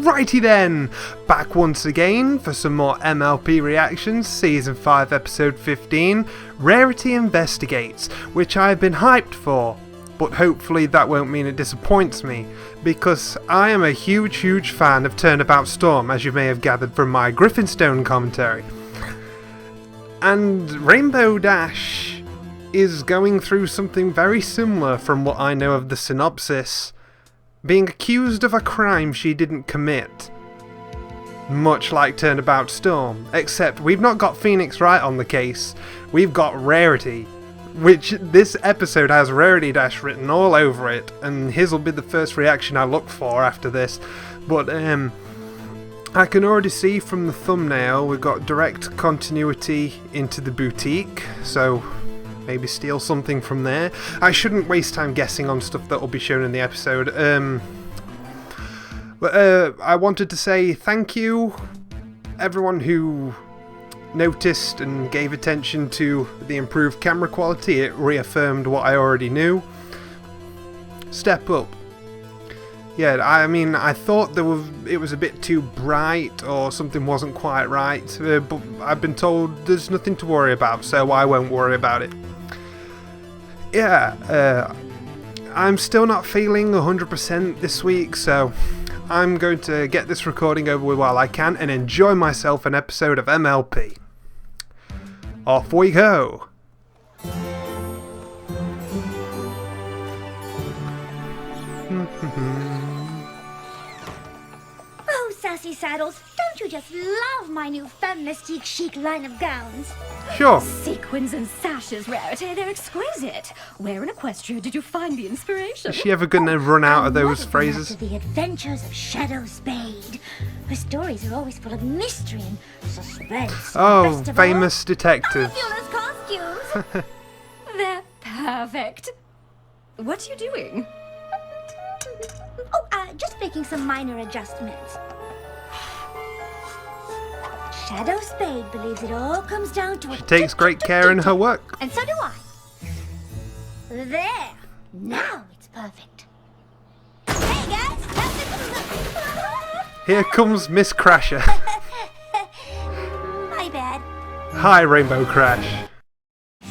Righty then, back once again for some more MLP reactions, Season 5 Episode 15, Rarity Investigates, which I've been hyped for, but hopefully that won't mean it disappoints me, because I am a huge fan of Turnabout Storm, as you may have gathered from my Griffinstone commentary. And Rainbow Dash is going through something very similar from what I know of the synopsis, being accused of a crime she didn't commit. Much like Turnabout Storm, except we've not got Phoenix Wright on the case, we've got Rarity, which this episode has Rarity Dash written all over it, and his will be the first reaction I look for after this. But I can already see from the thumbnail we've got direct continuity into the boutique, so maybe steal something from there. I shouldn't waste time guessing on stuff that will be shown in the episode. But I wanted to say thank you, everyone who noticed and gave attention to the improved camera quality. It reaffirmed what I already knew. Step up. Yeah, I mean, I thought it was a bit too bright or something wasn't quite right, but I've been told there's nothing to worry about, so I won't worry about it. Yeah, I'm still not feeling 100% this week, so I'm going to get this recording over with while I can and enjoy myself an episode of MLP. Off we go! Oh, Sassy Saddles, don't you just love my new Femme-Mystique chic line of gowns? Sure. Sequins and sashes, Rarity, they're exquisite. Where in Equestria did you find the inspiration? Is she ever gonna run out of those phrases? The adventures of Shadow Spade. Her stories are always full of mystery and suspense. Oh, famous detective. Fabulous costumes. They're perfect. What are you doing? Oh, just making some minor adjustments. Shadow Spade believes it all comes down to She takes great care in her work. And so do I. There. Now it's perfect. Hey, guys. Here comes Miss Crasher. My bad. Hi, Rainbow Crash.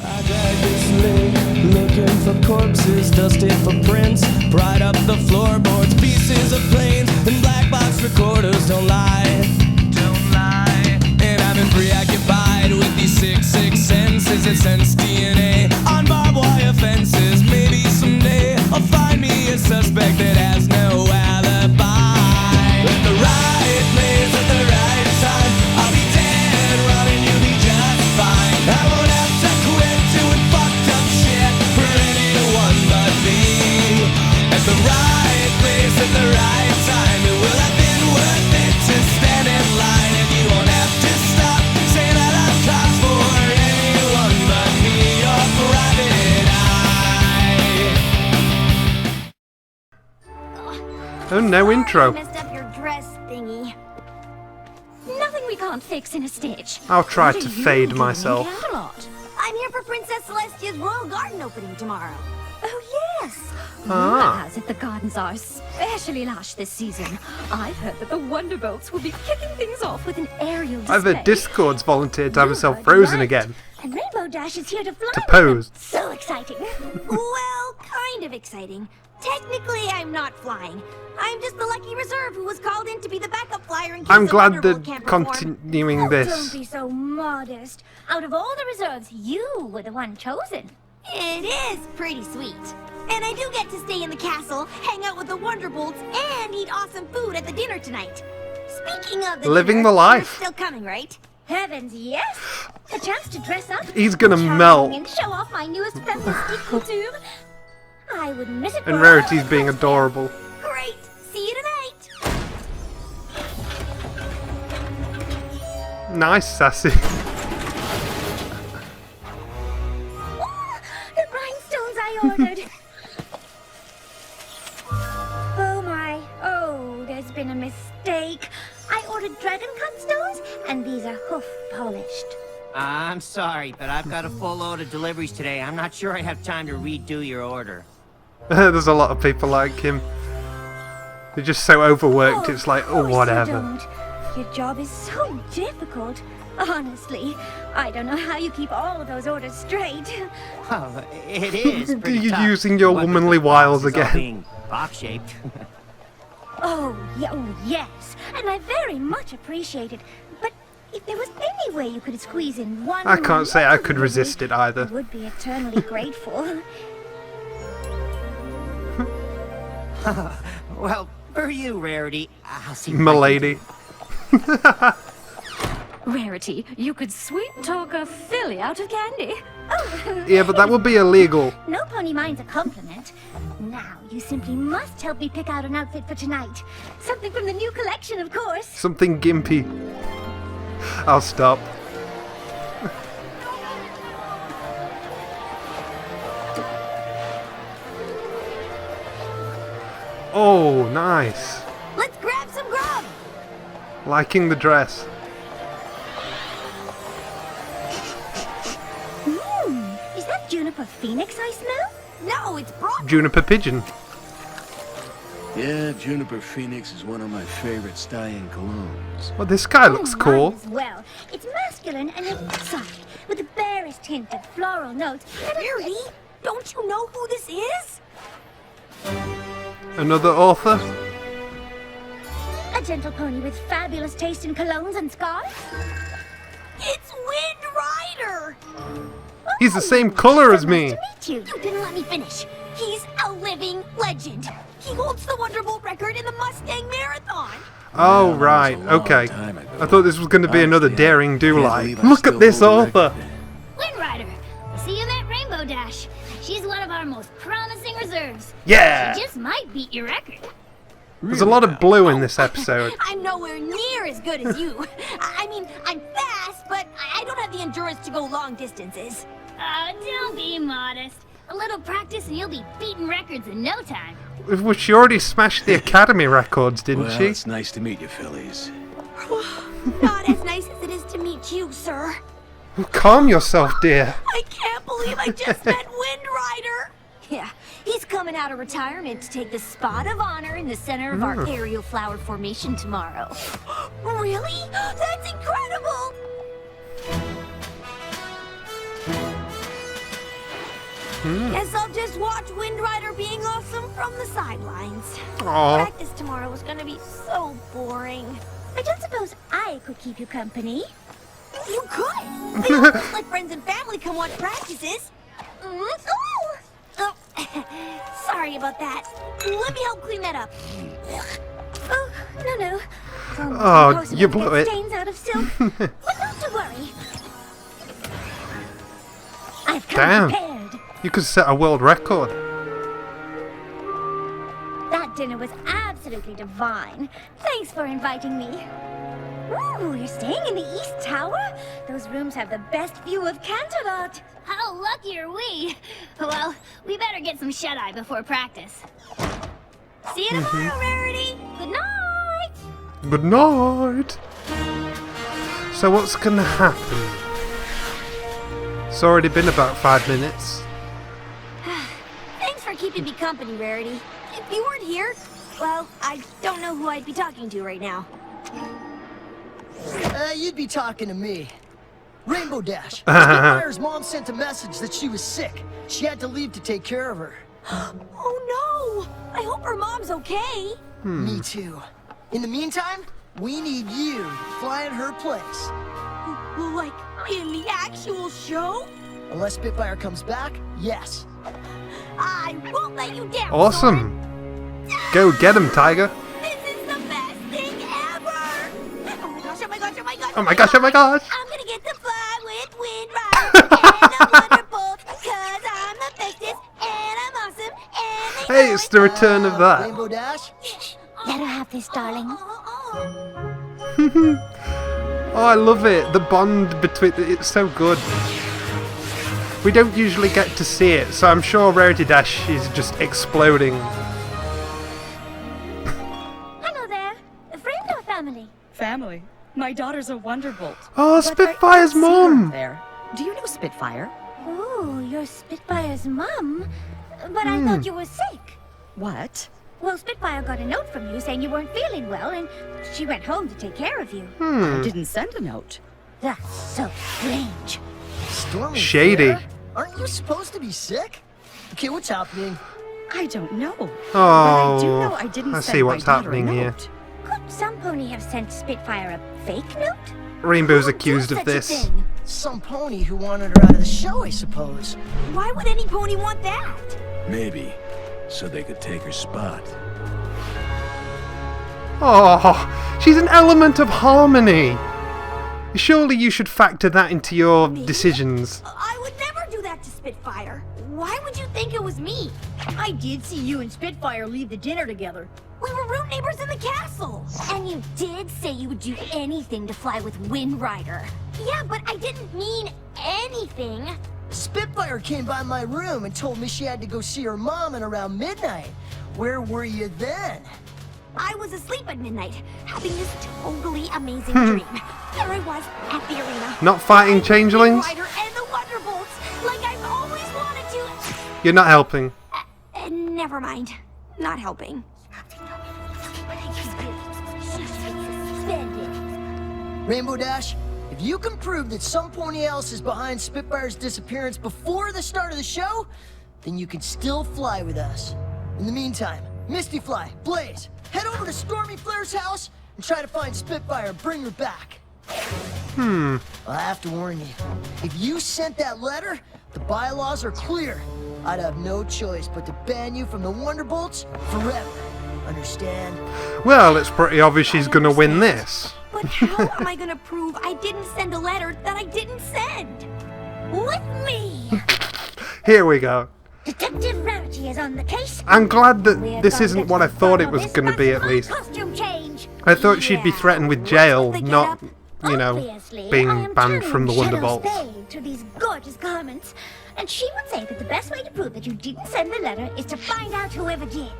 I drag this lake, looking for corpses, dusted footprints, pried up the floorboards, pieces of planes, and black box recorders don't lie, and I've been preoccupied with these six senses and sense DNA on barbed wire fences. Maybe someday I'll find me a suspect that has no alibi. At the right place at the right time, I'll be dead running, you'll be just fine. I won't have to quit doing fucked up shit for anyone but me. At the right place at the right time, it will have been worth it to stand in line, and you won't have to stop saying that I've cops for anyone but me, your private eye. Oh, no intro. I messed up your dress thingy. Nothing we can't fix in a stitch. I'll try What to are you fade doing myself. in Camelot? I'm here for Princess Celestia's Royal Garden opening tomorrow. Oh, yes. Ah. Rumor has it the gardens are especially lush this season. I've heard that the Wonderbolts will be kicking things off with an aerial display. I've heard Discord's volunteered to have herself Good frozen night. again. And Rainbow Dash is here to fly To with pose. them. So exciting. Well, kind of exciting. Technically, I'm not flying. I'm just the lucky reserve who was called in to be the backup flyer in case I'm the glad Wonderbolt they're can't perform. continuing Oh, this. Don't be so modest. Out of all the reserves, you were the one chosen. It is pretty sweet. And I do get to stay in the castle, hang out with the Wonderbolts, and eat awesome food at the dinner tonight. Speaking of the Living dinner, the life. you're still coming, right? Heavens, yes! A chance to dress up. He's gonna charming, melt. and show off my newest Femme-Mystique couture. I wouldn't miss it. And for Rarity's all being the adorable. Great. See you tonight. Nice, Sassy. Oh, the rhinestones I ordered. Oh my. Oh, there's been a mistake. I ordered dragon cut stones, and these are hoof polished. I'm sorry, but I've got a full load of deliveries today. I'm not sure I have time to redo your order. There's a lot of people like him. They're just so overworked, it's like, oh, of course you whatever. don't. Your job is so difficult. Honestly, I don't know how you keep all of those orders straight. Oh, it is pretty You're tough. using your What with womanly the wiles boxes all again. being box-shaped. Oh, yes, and I very much appreciate it. But if there was any way you could squeeze in one I can't say I letter could delivery, resist it either. I would be eternally grateful. Well, for you, Rarity, I'll see what I can do. Milady. Rarity, you could sweet talk a filly out of candy. Oh, Yeah, but that would be illegal. no pony minds a compliment. Now, you simply must help me pick out an outfit for tonight. Something from the new collection, of course. Something gimpy. I'll stop. Oh, nice. Let's grab some grub. Liking the dress. Is that Juniper Phoenix I smell? No, it's Brock. Juniper pigeon. Yeah, Juniper Phoenix is one of my favorite stallion colognes. Well, this guy looks cool. Mine as well. It's masculine and yet soft, with the barest hint of floral notes. Rarity, don't you know who this is? Another author. A gentle pony with fabulous taste in colognes and scarves? It's Wind Rider! He's the same color as So me. nice to meet you. You didn't let me finish. He's a living legend. He holds the Wonderbolt record in the Mustang Marathon. Oh, Well, that right. was a long Okay. time ago. I thought this was going to be another Honestly, daring do can't like. believe I Look still at this hold the author. record. Wind Rider, I see you at Rainbow Dash. She's one of our most promising reserves. Yeah. She just might beat your record. There's a lot of blue in this episode. I'm nowhere near as good as you. I mean, I'm fast, but I don't have the endurance to go long distances. Don't be modest. A little practice and you'll be beating records in no time. Well, she already smashed the Academy records, didn't Well, she? it's nice to meet you, Phillies. Not as nice as it is to meet you, sir. Calm yourself, dear. I can't believe I just met Wind Rider. Yeah, he's coming out of retirement to take the spot of honor in the center of our aerial flower formation tomorrow. Really? That's incredible! Guess I'll just watch Wind Rider being awesome from the sidelines. Aw. Practice tomorrow is gonna be so boring. I don't suppose I could keep you company. You could. They don't just let friends and family come watch practices. Oh, sorry about that. Let me help clean that up. Oh, no. It's almost Oh, impossible you to blew get it. stains out of silk. But not to worry. I've come Damn. prepared. You could set a world record. That dinner was absolutely divine. Thanks for inviting me. Ooh, you're staying in the East Tower? Those rooms have the best view of Canterlot. How lucky are we? Well, we better get some shut-eye before practice. See you tomorrow, Rarity. Good night. Good night. So what's gonna happen? It's already been about 5 minutes. Thanks for keeping me company, Rarity. If you weren't here, well, I don't know who I'd be talking to right now. You'd be talking to me. Rainbow Dash. Spitfire's mom sent a message that she was sick. She had to leave to take care of her. Oh no! I hope her mom's okay. Me too. In the meantime, we need you to fly in her place. Like, in the actual show? Unless Spitfire comes back, yes. I won't let you down, Awesome. Soren. Go get him, Tiger. This is the best thing ever! Oh my gosh, oh my gosh, oh my gosh, Oh my gosh, oh my gosh. I'm gonna get to fly with Wind Rider and the Wonderbolt, cause I'm the bestest and I'm awesome and they Hey, know it's it. the return of that. Rainbow Dash? Let her have this, darling. Oh, I love it. The bond between... It's so good. We don't usually get to see it, so I'm sure Rarity Dash is just exploding. Hello there, a friend or family? Family. My daughter's a Wonderbolt. Oh, But I Spitfire's don't see her mom. there. Do you know Spitfire? Oh, you're Spitfire's mum? But I thought you were sick. What? Well, Spitfire got a note from you saying you weren't feeling well, and she went home to take care of you. I didn't send a note. That's so strange. Stormy Shady. Fair? Aren't you supposed to be sick? Okay, what's happening? I don't know. Oh, but I do know I didn't I send see what's my daughter a happening here. note. Could some pony have sent Spitfire a fake note? Rainbow's Who would do accused of such a this. thing? Some pony who wanted her out of the show, I suppose. Why would any pony want that? Maybe, so they could take her spot. Oh, she's an element of harmony. Surely you should factor that into your decisions. I would never do that to Spitfire. Why would you think it was me? I did see you and Spitfire leave the dinner together. We were room neighbors in the castle. And you did say you would do anything to fly with Wind Rider. Yeah, but I didn't mean anything. Spitfire came by my room and told me she had to go see her mom at around midnight. Where were you then? I was asleep at midnight, having this totally amazing dream. There I was at the arena. Not fighting changelings? Wind Rider and the Wonderbolts, like I've always wanted to. You're not helping. Never mind. Not helping. Rainbow Dash, if you can prove that some pony else is behind Spitfire's disappearance before the start of the show, then you can still fly with us. In the meantime, Misty Fly, Blaze, head over to Stormy Flare's house and try to find Spitfire and bring her back. I have to warn you, if you sent that letter, the bylaws are clear. I'd have no choice but to ban you from the Wonderbolts forever. Understand? Well, it's pretty obvious she's gonna win this. But how am I gonna prove I didn't send a letter that I didn't send? With me! Here we go. Detective Rarity is on the case. I'm glad that We're this gonna isn't get what I to the thought it bottom of was this going to be at by least. costume change. I thought she'd be threatened with jail, what's with the not, getup? you know, Obviously, I being am banned from the turning Wonderbolts. Shadow's Bane to these gorgeous garments, and she would say that the best way to prove that you didn't send the letter is to find out whoever did.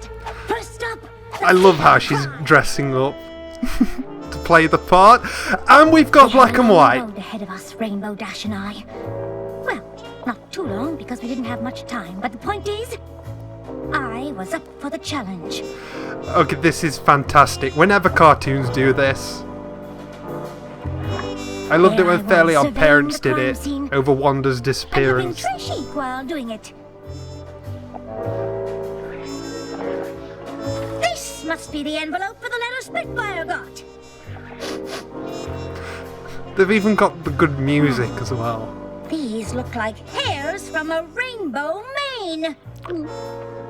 First up, I love how she's dressing up to play the part. And we've got black and white. road ahead of us, Rainbow Dash and I. Well, not too long because we didn't have much time, but the point is, I was up for the challenge. Okay, this is fantastic. Whenever cartoons do this. I loved it There I when Fairly was, Odd Parents did surveying it the crime scene. over Wanda's And looking disappearance. très chic while doing it. This must be the envelope for the letter Spitfire got. They've even got the good music as well. These look like hairs from a rainbow mane.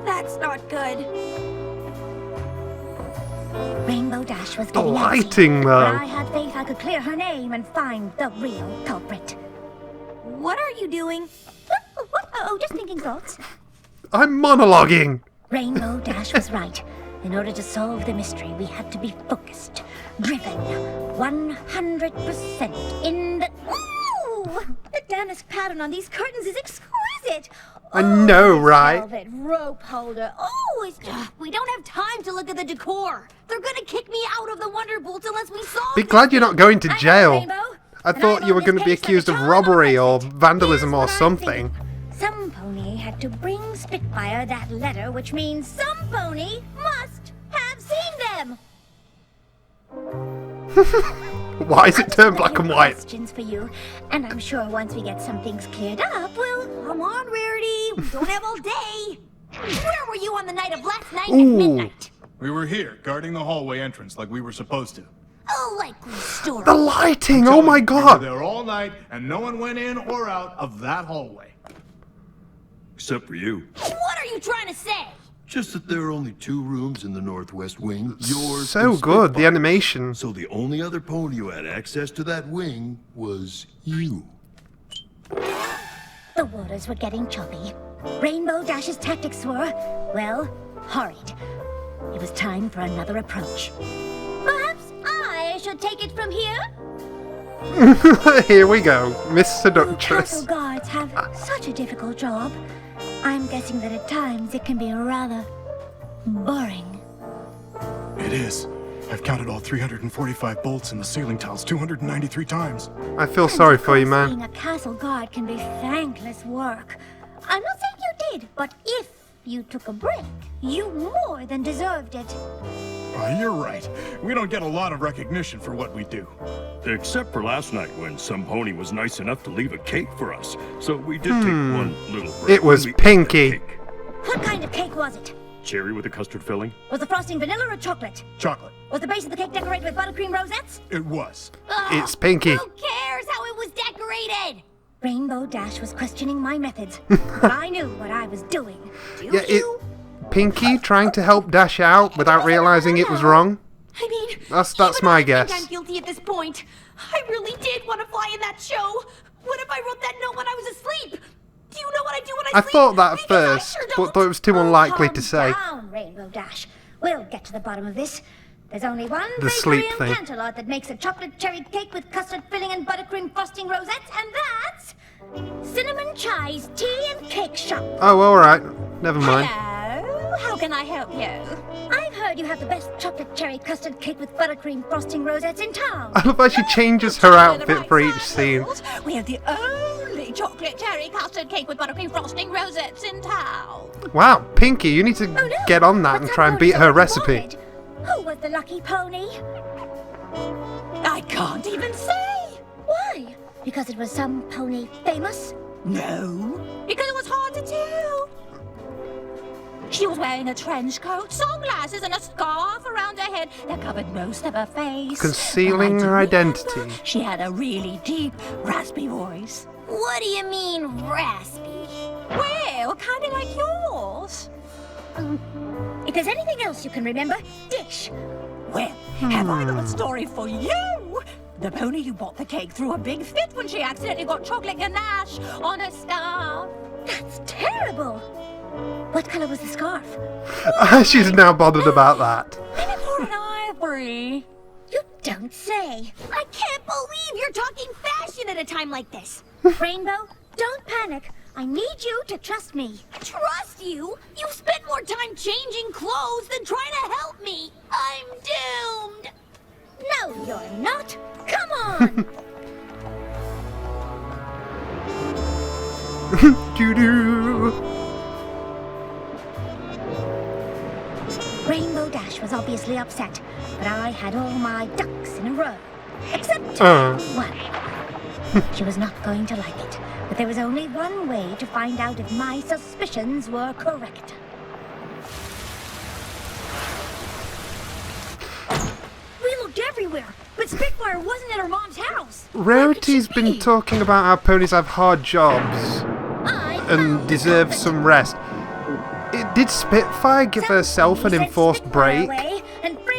That's not good. Rainbow Dash was The getting antsy, lighting, but though. I had faith I could clear her name and find the real culprit. What are you doing? Oh, just thinking thoughts. I'm monologuing. Rainbow Dash was right. In order to solve the mystery, we had to be focused, driven, 100% in the... Ooh! The damask pattern on these curtains is exquisite. I know, this right? Velvet rope holder. Oh, we don't have time to look at the decor. They're gonna kick me out of the Wonderbolts unless we solve Be this glad you're not thing. going to I know, jail. Rainbow. I And thought I'm you on were this going to be case like accused a of child robbery or molested. vandalism or Here's what I'm something. thinking. Some pony had to bring Spitfire that letter, which means some pony must have seen them. Why is it I've turned got black and some white? questions for you, and I'm sure once we get some things cleared up, we'll... Come on, Rarity. We don't have all day. Where were you on the night of last night at midnight? We were here, guarding the hallway entrance like we were supposed to. A likely story. The lighting, oh Telling my you, we were god. there all night, and no one went in or out of that hallway. Except for you. What are you trying to say? Just that there are only 2 rooms in the northwest wing. Yours So and good, the Spitfire. animation. So the only other pony who had access to that wing was you. The waters were getting choppy. Rainbow Dash's tactics were, well, horrid. It was time for another approach. Perhaps I should take it from here? Here we go, Miss Castle Seductress. guards have such a difficult job. I'm guessing that at times it can be rather boring. It is. I've counted all 345 bolts in the ceiling tiles 293 times. I feel sorry for you, man. Being a castle guard can be thankless work. I'm not saying you did, but if you took a break, you more than deserved it. You're right. We don't get a lot of recognition for what we do. Except for last night when some pony was nice enough to leave a cake for us. So we did take one little break. It was when we ate that Pinky. cake. What kind of cake was it? Cherry with a custard filling? Was the frosting vanilla or chocolate? Chocolate. Was the base of the cake decorated with buttercream rosettes? It was. It's Pinky. Who cares how it was decorated? Rainbow Dash was questioning my methods, but I knew what I was doing. Pinky trying to help Dash out without realizing it was wrong. I mean, That's my guess. I think I'm guilty at this point. I really did want to fly in that show. What if I wrote that note when I was asleep? Do you know what I do when I sleep? I thought that at Because first, I sure but don't. thought it was too unlikely to Calm say. down, Rainbow Dash. We'll get to the bottom of this. There's only one The sleep bakery in thing. Canterlot that makes a chocolate cherry cake with custard filling and buttercream frosting rosettes, and that's Cinnamon Chai's Tea and Cake Shop. Oh, alright. Never mind. Hello? How can I help you? I've heard you have the best chocolate cherry custard cake with buttercream frosting rosettes in town. I love how she changes her outfit for each scene. We're the only chocolate cherry custard cake with buttercream frosting rosettes in town. Wow, Pinky, you need to Oh, no. get on that and What's try and pony beat her so recipe. wanted? Who was the lucky pony? I can't even say. Why? Because it was some pony famous? No, because it was hard to tell. She was wearing a trench coat, sunglasses, and a scarf around her head that covered most of her face. Concealing And I do her remember identity. She had a really deep, raspy voice. What do you mean, raspy? Well, kind of like yours. If there's anything else you can remember, dish. Well, have I got a story for you? The pony who bought the cake threw a big fit when she accidentally got chocolate ganache on her scarf. That's terrible. What color was the scarf? She's now bothered about that. Unicorn ivory. You don't say. I can't believe you're talking fashion at a time like this. Rainbow, don't panic. I need you to trust me. Trust you? You spent more time changing clothes than trying to help me. I'm doomed. No, you're not. Come on. Doo-doo. Rainbow Dash was obviously upset, but I had all my ducks in a row. Except one. She was not going to like it, but there was only one way to find out if my suspicions were correct. We looked everywhere, but Spitfire wasn't at her mom's house. Rarity's been talking about how ponies have hard jobs and deserve some rest. Did Spitfire give herself an enforced break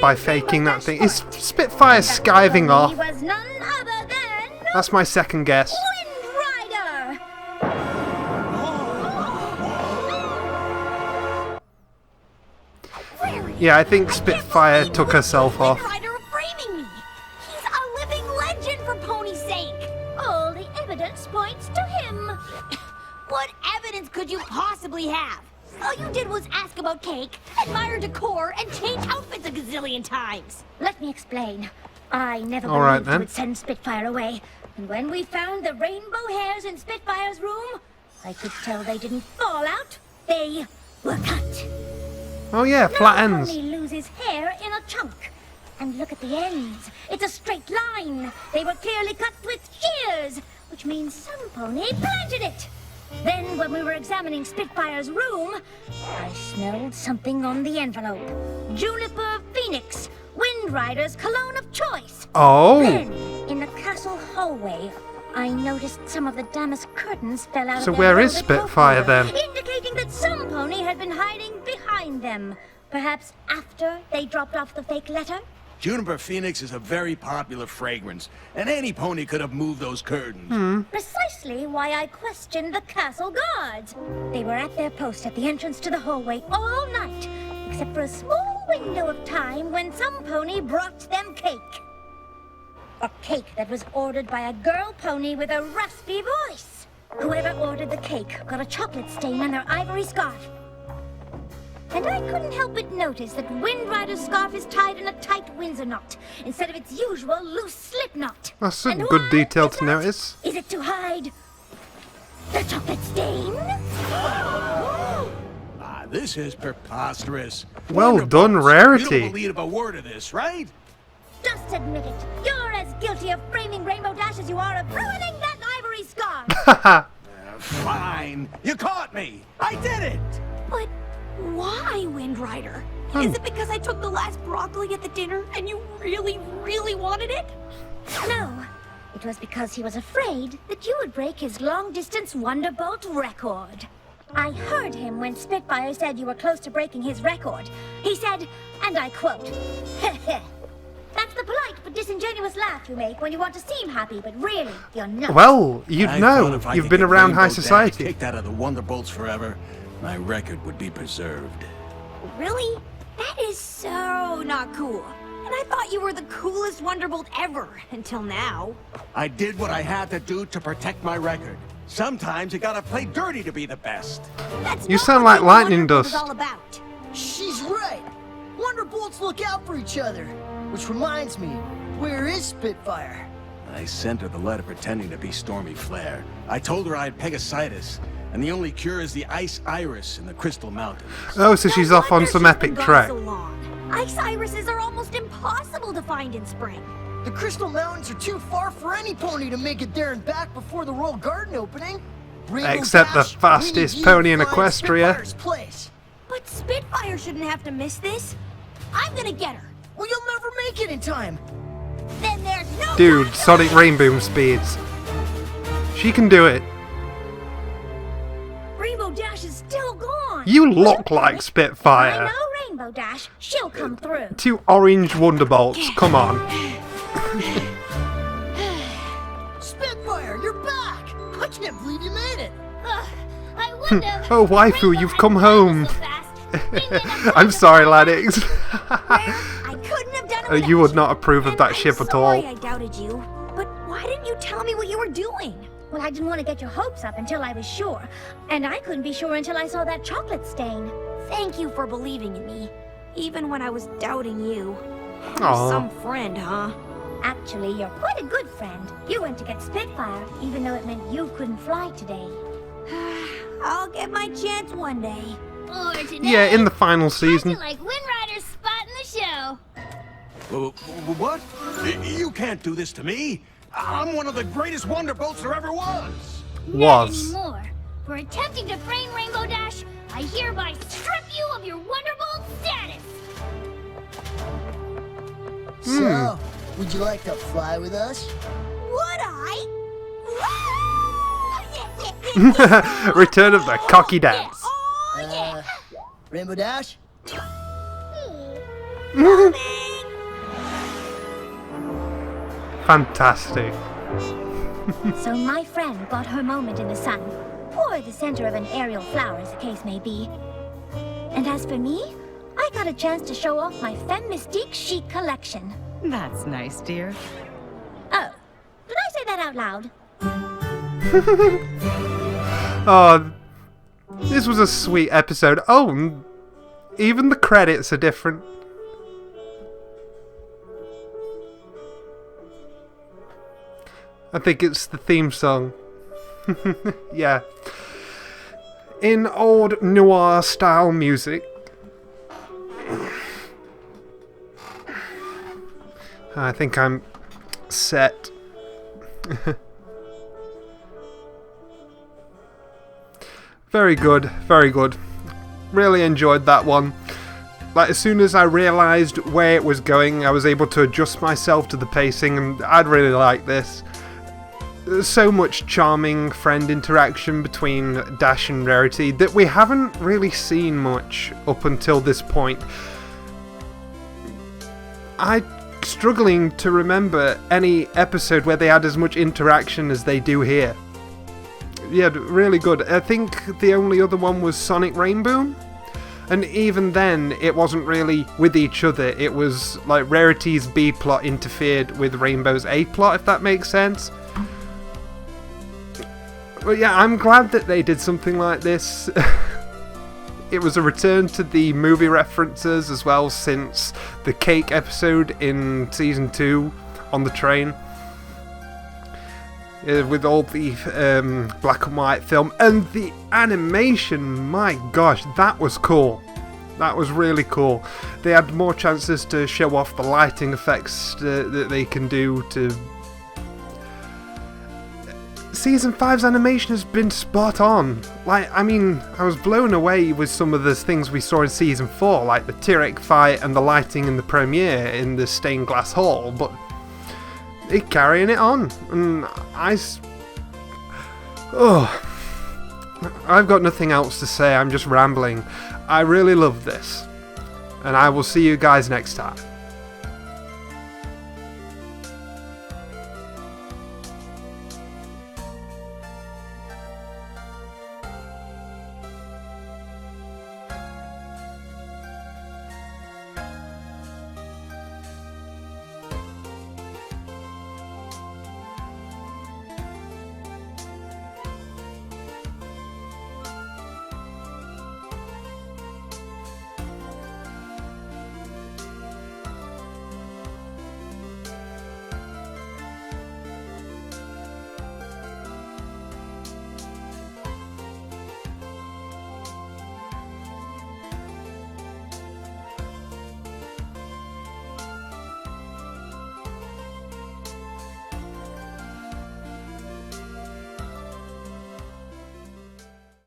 by faking that thing? Is Spitfire skiving off? Was none other than That's my second guess. Wind Rider. Yeah, I think Spitfire took herself off. Wind Rider framing me. He's a living legend for pony's sake. All the evidence points to him. What evidence could you possibly have? All you did was ask about cake, admire decor, and change outfits a gazillion times. Let me explain. I never All right, believed you then. would send Spitfire away. And when we found the rainbow hairs in Spitfire's room, I could tell they didn't fall out. They were cut. Oh yeah, flat ends. No pony loses hair in a chunk. And look at the ends. It's a straight line. They were clearly cut with shears, which means some pony planted it. Then, when we were examining Spitfire's room, I smelled something on the envelope. Juniper Phoenix, Wind Rider's cologne of choice. Oh. Then, in the castle hallway, I noticed some of the damask curtains fell out So of their where is velvet Spitfire profile, then? indicating that some pony had been hiding behind them. Perhaps after they dropped off the fake letter? Juniper Phoenix is a very popular fragrance, and any pony could have moved those curtains. Precisely why I questioned the castle guards. They were at their post at the entrance to the hallway all night, except for a small window of time when some pony brought them cake. A cake that was ordered by a girl pony with a raspy voice. Whoever ordered the cake got a chocolate stain on their ivory scarf. And I couldn't help but notice that Wind Rider's scarf is tied in a tight Windsor knot, instead of its usual loose slip knot. That's a And good why detail is to that? notice. Is it to hide the chocolate stain? this is preposterous. Well done, Wonderbolts. Rarity. You don't believe a word of this, right? Just admit it. You're as guilty of framing Rainbow Dash as you are of ruining that ivory scarf. Fine. You caught me. I did it. But why, Wind Rider? Is it because I took the last broccoli at the dinner and you really, really wanted it? No. It was because he was afraid that you would break his long-distance Wonderbolt record. I heard him when Spitfire said you were close to breaking his record. He said, and I quote, "Heh. That's the polite but disingenuous laugh you make when you want to seem happy, but really, you're not." Well, you'd I know. thought if I You've could been get around Rainbow high Dash society. kicked out of the Wonderbolts forever, my record would be preserved. Really? That is so not cool. And I thought you were the coolest Wonderbolt ever, until now. I did what I had to do to protect my record. Sometimes you gotta play dirty to be the best. That's You not sound what like Team Lightning Wonderbolt Dust. is all about. She's right. Wonderbolts look out for each other. Which reminds me, where is Spitfire? I sent her the letter pretending to be Stormy Flare. I told her I had Pegasitis, and the only cure is the Ice Iris in the Crystal Mountains. Oh, so she's off on some epic trek. So long. Ice irises are almost impossible to find in spring. The Crystal Mountains are too far for any pony to make it there and back before the Royal Garden opening. Rainbow Except the Dash, we fastest need you pony in to find Equestria. Spitfire's place. But Spitfire shouldn't have to miss this. I'm gonna get her. Well, you'll never make it in time. Then there's no Dude, time to Sonic wait. Rainboom speeds. She can do it. Rainbow Dash is still gone. You look like I Spitfire. know Rainbow Dash. She'll come through. 2 orange Wonderbolts. Come on. Spitfire, you're back! I can't believe you made it. I wonder. Oh, waifu, you've come home. I'm sorry, Ladix. I couldn't have done it. You without would not approve of And that I'm ship at sorry all. I doubted you. But why didn't you tell me what you were doing? Well, I didn't want to get your hopes up until I was sure. And I couldn't be sure until I saw that chocolate stain. Thank you for believing in me, even when I was doubting you. You're Aw. some friend, huh? Actually, you're quite a good friend. You went to get Spitfire, even though it meant you couldn't fly today. I'll get my chance one day. Or today. Yeah, in the final season. like Wind Rider's spot in the show. What? You can't do this to me. I'm one of the greatest Wonderbolts there ever was. Not Was. anymore. For attempting to frame Rainbow Dash, I hereby strip you of your Wonderbolt status. So, would you like to fly with us? Would I? Return of the cocky dance. Rainbow Dash? Fantastic. So my friend got her moment in the sun, or the center of an aerial flower as the case may be. And as for me, I got a chance to show off my Femme Mystique chic collection. That's nice, dear. Oh, did I say that out loud? Oh, this was a sweet episode. Oh, even the credits are different. I think it's the theme song. Yeah. In old noir style music. I think I'm set. Very good, very good. Really enjoyed that one. Like, as soon as I realised where it was going, I was able to adjust myself to the pacing, and I'd really like this. There's so much charming friend interaction between Dash and Rarity that we haven't really seen much up until this point. I'm struggling to remember any episode where they had as much interaction as they do here. Yeah, really good. I think the only other one was Sonic Rainboom. And even then, it wasn't really with each other. It was like Rarity's B plot interfered with Rainbow's A plot, if that makes sense. But yeah, I'm glad that they did something like this. It was a return to the movie references as well, since the cake episode in season 2 on the train. with all the black and white film, and the animation, my gosh, that was cool. That was really cool. They had more chances to show off the lighting effects that they can do to... Season 5's animation has been spot on. Like, I mean, I was blown away with some of the things we saw in Season 4, like the Tyrek fight and the lighting in the premiere in the stained glass hall, but they're carrying it on, and I've got nothing else to say, I'm just rambling. I really love this, and I will see you guys next time.